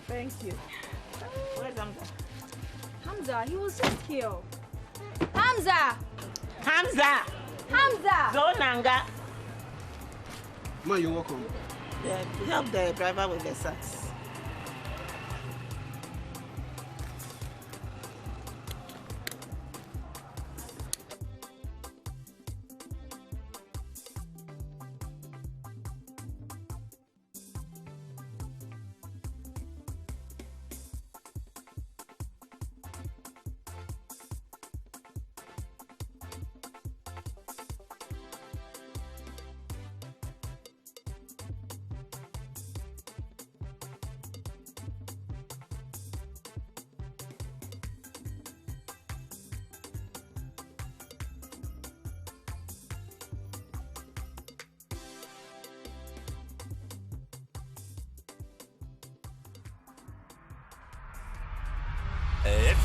Thank you. Where's Hamza? Hamza, he was just here. Hamza! Hamza! Hamza! Zonanga! Ma, you're welcome. Yeah, help the driver with the sacks.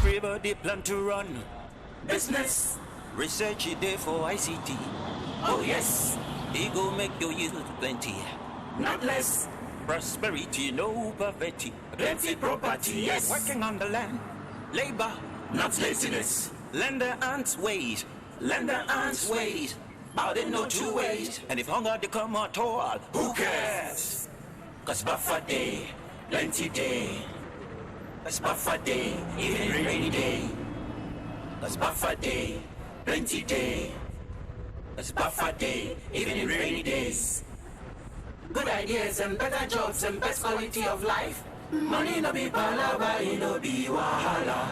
Everybody plan to run business. Research it there for ICT. Oh yes, it go make your yield plenty, not less. Prosperity, no poverty. Plenty property, yes. Working on the land, labor, not laziness. Lender and wait, lender and wait. Bout it no two ways. And if hunger they come at all, who cares? Cause buffer day, plenty day. That's buffer day, even rainy day. That's buffer day, plenty day. That's buffer day, even in rainy days. Good ideas and better jobs and best quality of life. Money no be palava, it no be wahala.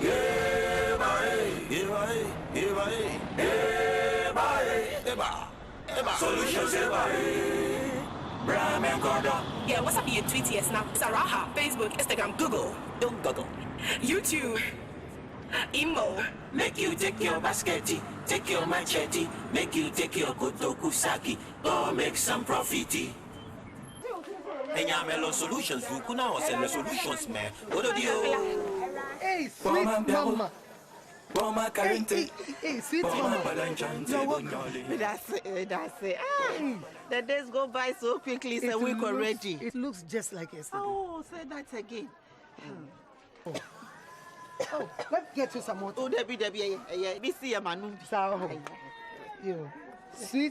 Yeah, bye, yeah, bye, yeah, bye, yeah, bye, yeah, bye. Solutions, yeah, bye. Yeah, what's up your tweet yes now? Saraha, Facebook, Instagram, Google. Don't Google. YouTube. Imo. Make you take your basket, take your machete, make you take your kotoku saki, go make some profit. Enyamelo solutions, you could now send the solutions, man. What do you? Hey, sweet mama. Hey, sweet mama. That's it. The days go by so quickly, it's a week already. It looks just like yesterday. Oh, say that again. Oh, let's get you some water. Oh, Debbie, yeah. We see a man. You,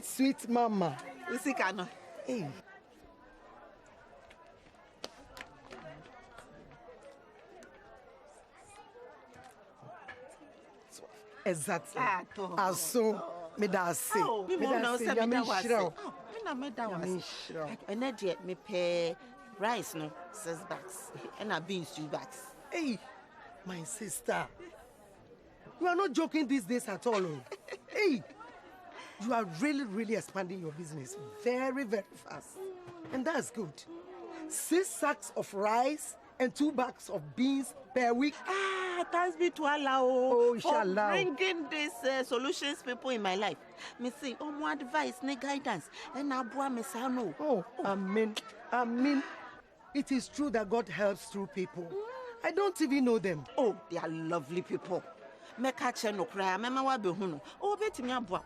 sweet mama. We see Kano. Hey. Exactly. So, me da say. Me pay rice no 6 bags and a beans 2 bags. Hey, my sister, you are not joking these days at all. Hey, you are really expanding your business very fast, and that's good. 6 sacks of rice and 2 bags of beans per week. Thanks be to Allah for bringing these solutions people in my life. Me see, more advice, ne guidance, and I boy me say no. Oh, amen. It is true that God helps through people. I don't even know them. Oh, they are lovely people. Me catch no cry. Me ma wa be hu no. Oh, bet me aboa.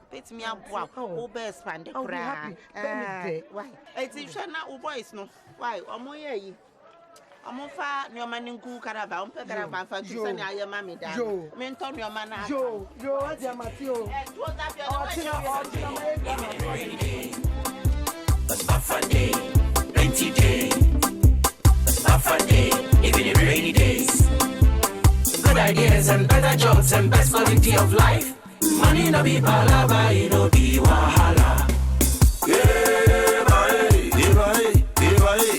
Oh, be expand the cry. Why? It's if na o boys no. Why? Omo ye yi. I'm fa nyoma ninku karaba umpe karaba fa kisa ni aye mami da me nto nyoma na yo ati amati o That's buffer day, plenty day. That's buffer day, even in rainy days. Good ideas and better jobs and best quality of life. Money no be palava, it no be wahala. Yeah, bye, yeah, bye, yeah, bye.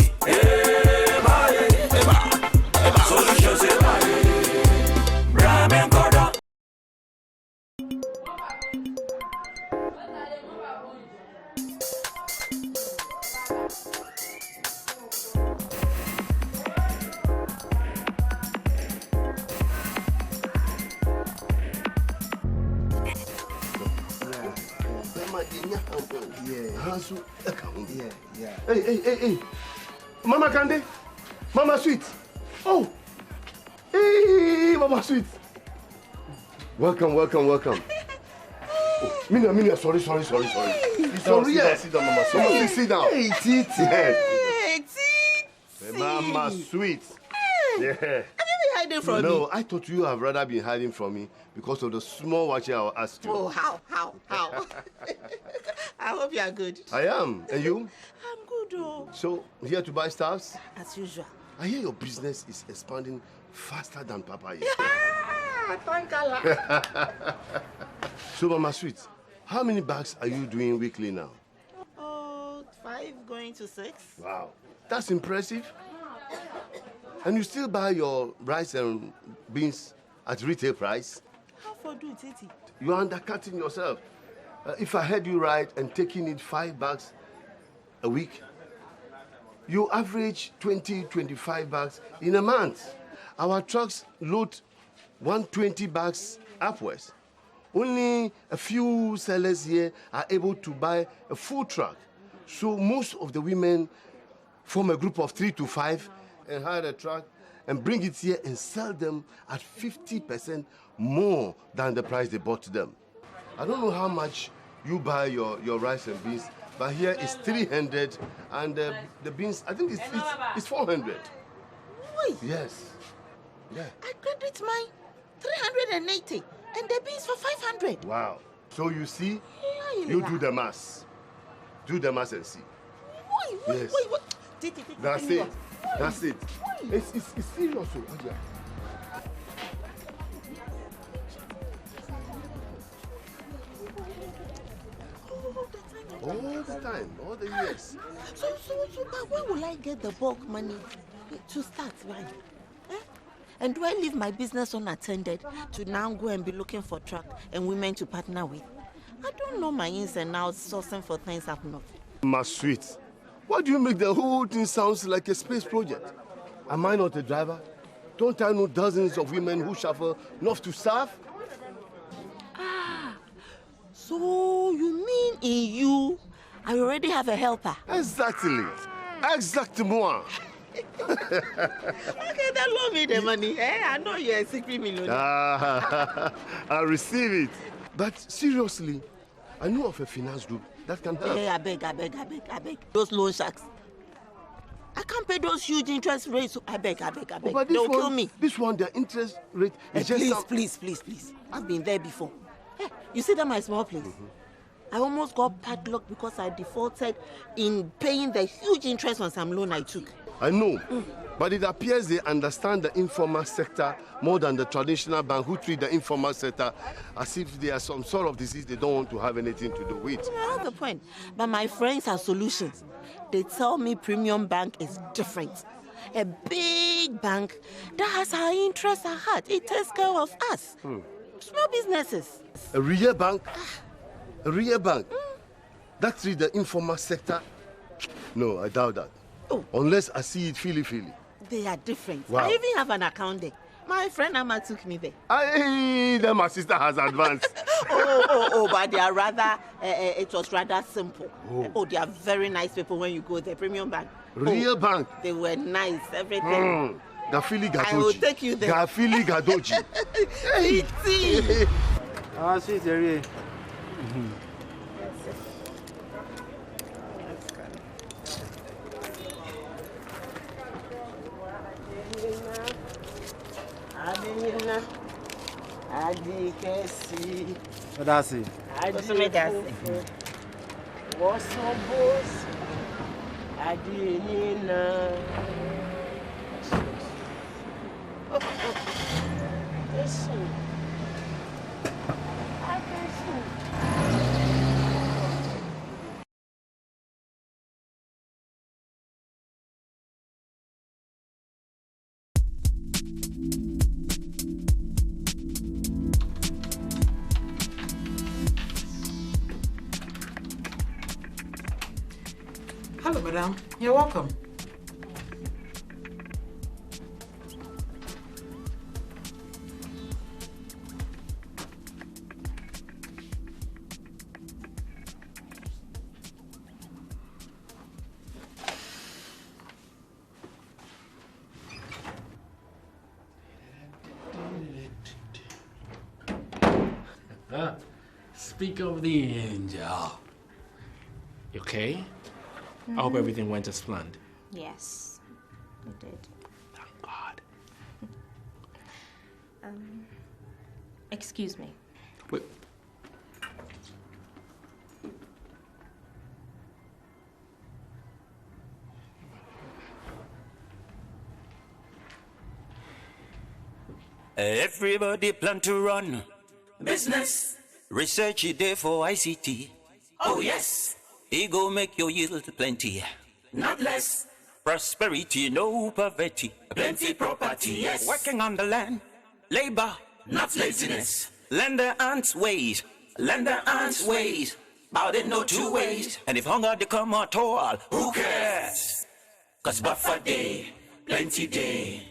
Hey. Mama Kande. Mama Sweet. Oh. Hey, Mama Sweet. Welcome. Oh, Mina, sorry. Sorry, sit down, Mama. Sit down. Hey, Titi. Mama sweet. Yeah. Have you been hiding from me? No, I thought you have rather been hiding from me because of the small watching I will ask you. Oh, how? I hope you are good. I am. And you? I'm good, oh. So, here to buy stuffs? As usual. I hear your business is expanding faster than Papa is. Thank Allah. So, Mama Sweet, how many bags are you doing weekly now? Oh, 5 going to 6. Wow, that's impressive. And you still buy your rice and beans at retail price? How for do it, Titi? You're undercutting yourself. If I heard you right and taking it 5 bags a week, you average 20-25 bags in a month. Our trucks load 120 bags upwards. Only a few sellers here are able to buy a full truck. So most of the women form a group of 3 to 5 and hire a truck and bring it here and sell them at 50% more than the price they bought them. I don't know how much you buy your rice and beans, but here it's 300 and the beans, I think it's 400. Wait. Yes. Yeah. I credit mine 380 and the beans for 500. Wow. So you see, Yeah, you do the maths. Do the maths and see. Yes. Wait. Titi, That's tell me it. what? That's it. It's serious. Oh, Adia. All the time, all the years. So, but where will I get the bulk money to start, right? And do I leave my business unattended to now go and be looking for truck and women to partner with? I don't know my ins and outs sourcing for things up north. My sweet, why do you make the whole thing sound like a space project? Am I not a driver? Don't I know dozens of women who shuffle north to south? So you mean in you, I already have a helper? Exactly. Exactement. Okay, then loan me the money. I know you're a secret millionaire. I'll receive it. But seriously, I know of a finance group that can help. Hey, I beg. Those loan sharks. I can't pay those huge interest rates. I beg. Oh, but They'll kill me. This one, their interest rate is just... Please. I've been there before. Hey, you see that my small place? I almost got padlocked because I defaulted in paying the huge interest on some loan I took. I know, but it appears they understand the informal sector more than the traditional bank who treat the informal sector as if they are some sort of disease they don't want to have anything to do with. I have a point. But my friends have solutions. They tell me Premium Bank is different. A big bank that has our interests at heart. It takes care of us. Small businesses. A real bank? A real bank? That treats the informal sector? No, I doubt that. Oh. Unless I see it feely. They are different. Wow. I even have an account there. My friend Amma took me there. Then my sister has advanced. But they are rather, it was rather simple. Oh, they are very nice people when you go there. Premium Bank. Real bank? They were nice, everything. Gafili Gadoji. I will take you there. Gafili Gadoji. Hey. Ah, she's there. Adikesi. What does he? Wasobos. Adinina. Hello, madam. You're welcome. Speak of the angel. You okay? I hope everything went as planned. Yes. I did. Thank God. Excuse me. Wait. Everybody plan to run business. Research it there for ICT. Oh yes, it go make your yield plenty, not less. Prosperity, no poverty, plenty property, yes. Working on the land, labor, not laziness. Lender ants ways, about it no two ways. And if hunger they come at all, who cares? Cause buffer day, plenty day.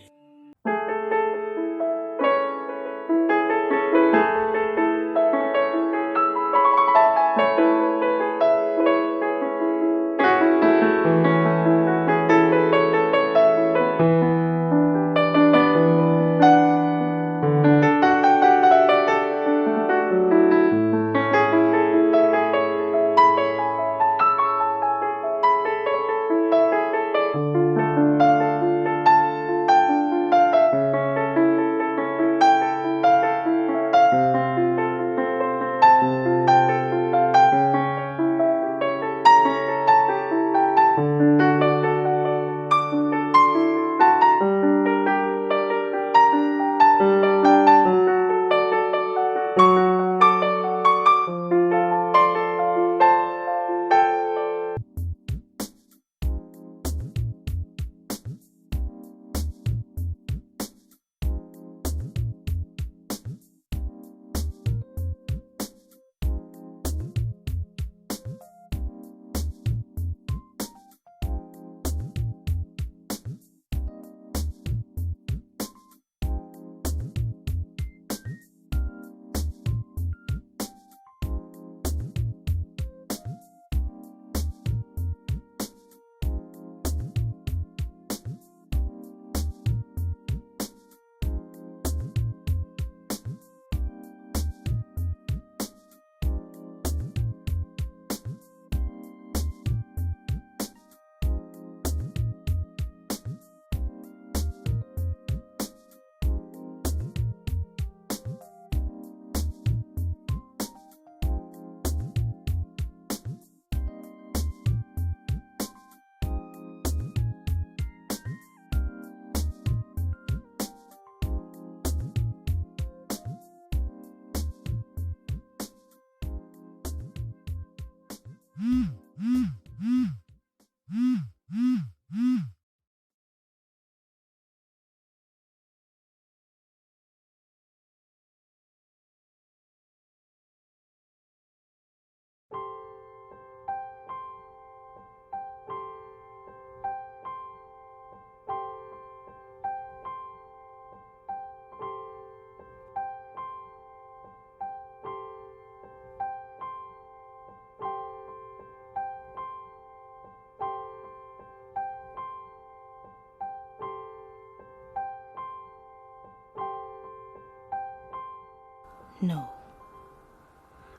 No.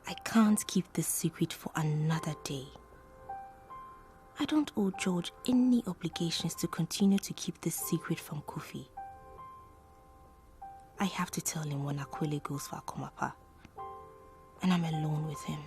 I can't keep this secret for another day. I don't owe George any obligations to continue to keep this secret from Kofi. I have to tell him when Akwele goes for Akomapa, and I'm alone with him.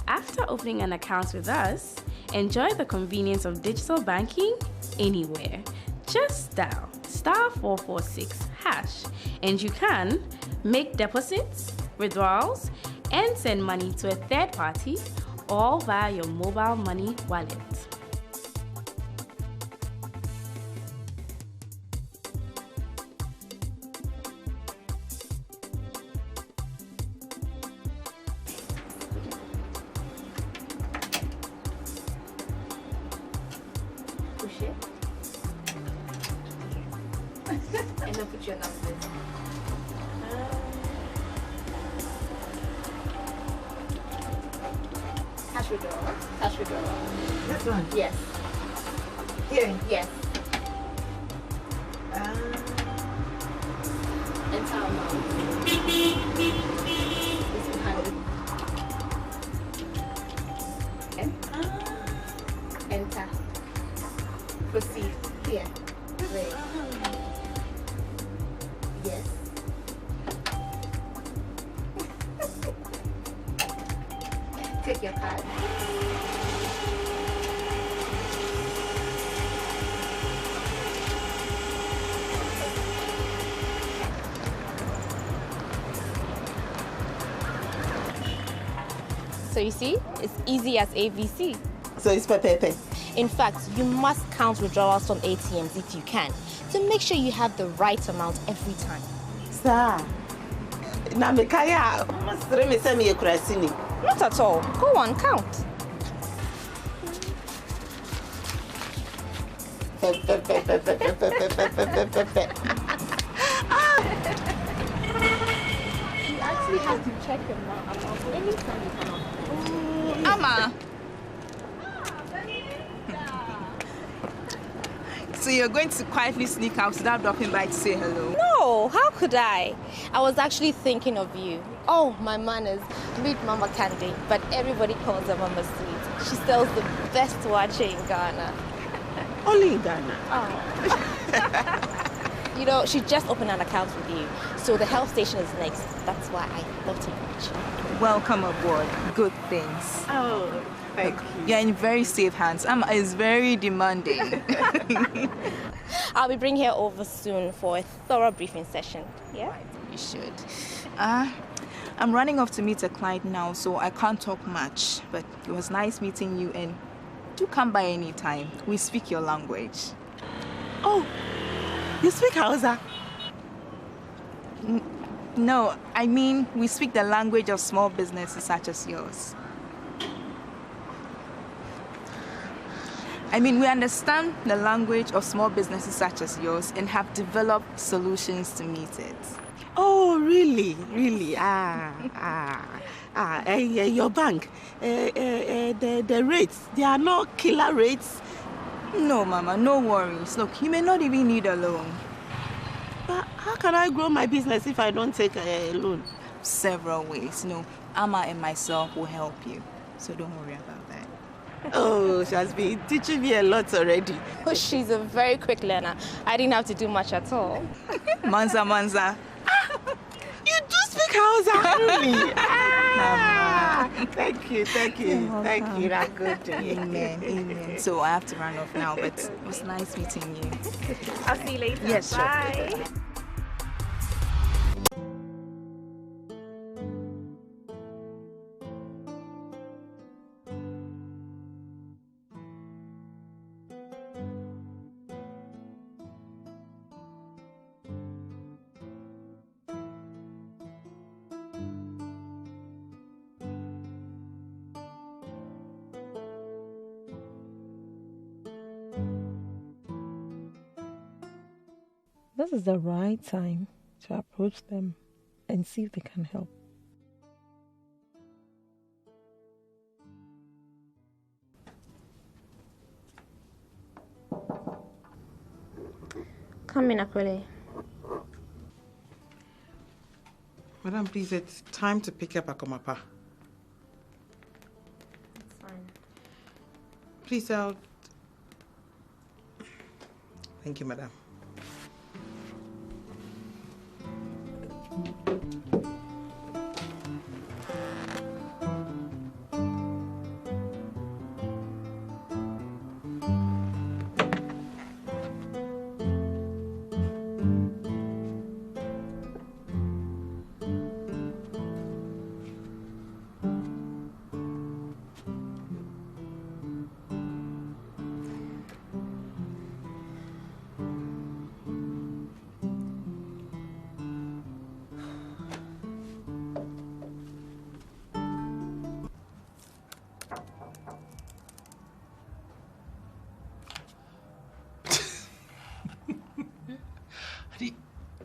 After opening an account with us, enjoy the convenience of digital banking anywhere. Just dial *446# and you can make deposits, withdrawals, and send money to a third party, all via your mobile money wallet. Push it. And then put your numbers. Cash withdrawal. Cash withdrawal. This one? Yes. Here? Yes. Enter our mouth. It's behind it. Enter. Proceed. Here. Wait. Yes. Take your card. So you see, it's easy as ABC. So it's pepe. In fact, you must count withdrawals from ATMs if you can, to make sure you have the right amount every time. Sir, na me kaya, masre me se me ekurasini. Not at all. Go on, count. You actually have to check your amount anytime you come out. Amma. So you're going to quietly sneak out without dropping by to say hello? No, how could I? I was actually thinking of you. Oh, my manners. Meet Mama Candy, but everybody calls her Mama Sweet. She sells the best wache in Ghana. Only in Ghana. Oh. You know, she just opened an account with you, so the health station is next. That's why I thought of you. Welcome aboard. Good things. Oh, thank you. You're in very safe hands. Amma is very demanding. I'll be bringing her over soon for a thorough briefing session. Yeah? You should. I'm running off to meet a client now, so I can't talk much. But it was nice meeting you, and do come by any time. We speak your language. Oh, you speak Hausa? No, I mean we speak the language of small businesses such as yours. I mean, we understand the language of small businesses such as yours and have developed solutions to meet it. Oh, really? Really? Your bank, the rates, they are not killer rates. No, Mama, no worries. Look, you may not even need a loan. But how can I grow my business if I don't take a loan? Several ways. No, Amma and myself will help you. So don't worry about that. Oh, she has been teaching me a lot already. Oh, she's a very quick learner. I didn't have to do much at all. Manza. You do speak Hausa, really? Thank you. Thank you. That's good. Amen. So I have to run off now, but it was nice meeting you. I'll see you later. Yes, sure. Bye. This is the right time to approach them and see if they can help. Come in, Akwele. Madam, please, it's time to pick up Akomapa. That's fine. Please, out. Thank you, madam.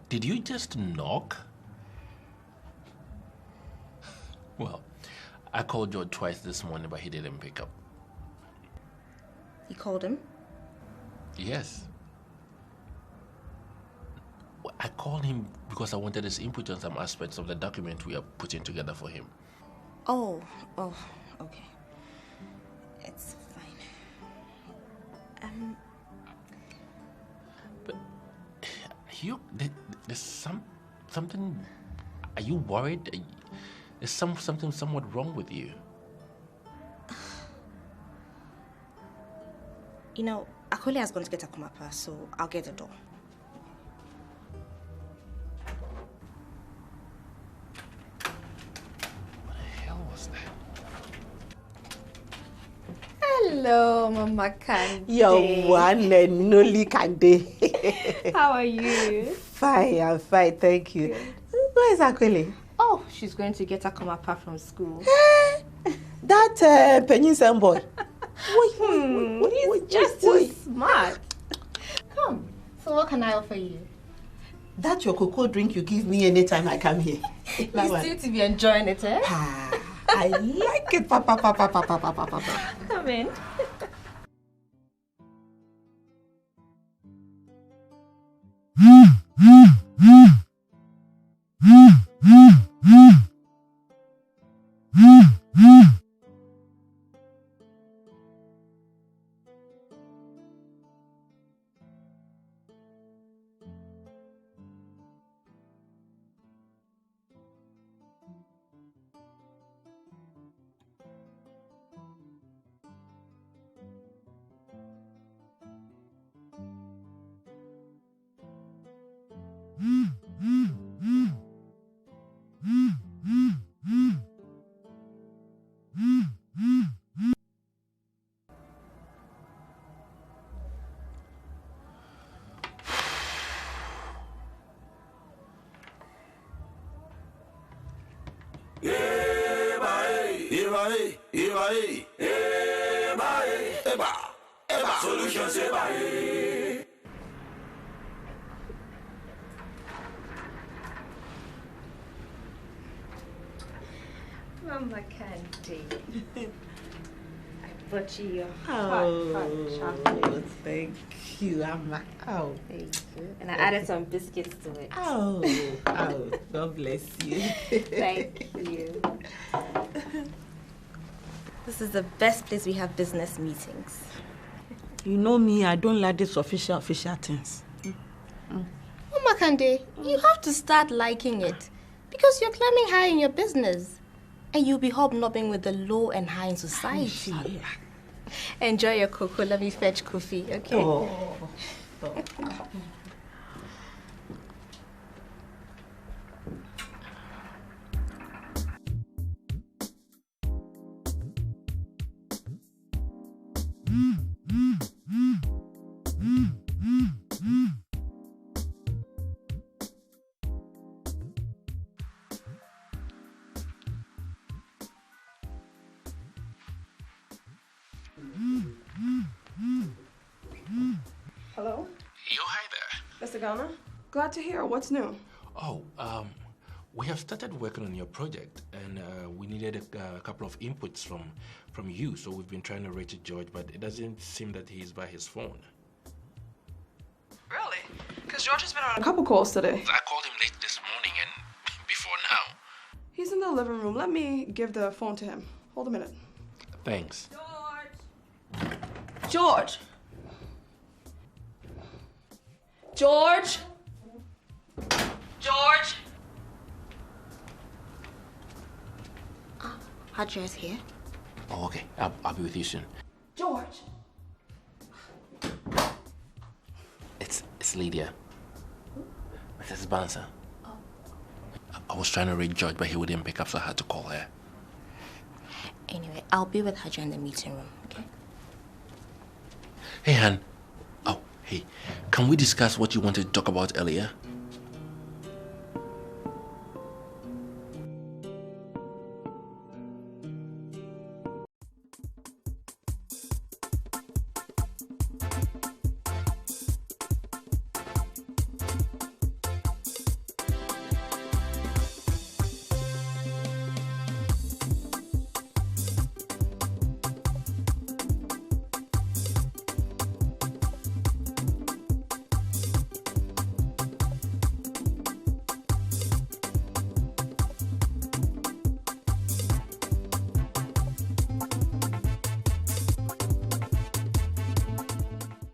Did you just knock? Well, I called George twice this morning, but he didn't pick up. You called him? Yes. I called him because I wanted his input on some aspects of the document we are putting together for him. Oh, okay. It's fine. But there's something. Are you worried? Is something somewhat wrong with you? You know, Akole is going to get a kumapa, so I'll get the door. What the hell was that? Hello, Mama Kande. Your one and only Kande. How are you? Fine, I'm fine, thank you. Where is Akole? Oh, she's going to get a kumapa from school. That Peninsular boy. He's just too smart. Come. So what can I offer you? That your cocoa drink you give me anytime I come here. You seem to be enjoying it, eh? I like it, papa. Come in. Solutions, Mama Kande. I brought you your hot chocolate. Thank you, Amma. Oh, thank you. And I added some biscuits to it. Oh, God bless you. Thank you. This is the best place we have business meetings. You know me, I don't like these official things. Mama Kande, you have to start liking it because you're climbing high in your business. And you'll be hobnobbing with the low and high in society. Enjoy your cocoa. Let me fetch Kofi, okay? Oh. Hello? Yo, hi there. Mr. Ghana? Glad to hear. What's new? Oh, we have started working on your project, and we needed a couple of inputs from you, so we've been trying to reach George, but it doesn't seem that he's by his phone. Really? Because George has been on a couple calls today. I called him late this morning and before now. He's in the living room. Let me give the phone to him. Hold a minute. Thanks. George! George! George! Hadria's here. Oh, okay. I'll be with you soon. George! It's Lydia. Mrs. Bansa. I was trying to reach George, but he wouldn't pick up, so I had to call her. Anyway, I'll be with Hadria in the meeting room, okay? Hey, Han. Oh, hey. Can we discuss what you wanted to talk about earlier?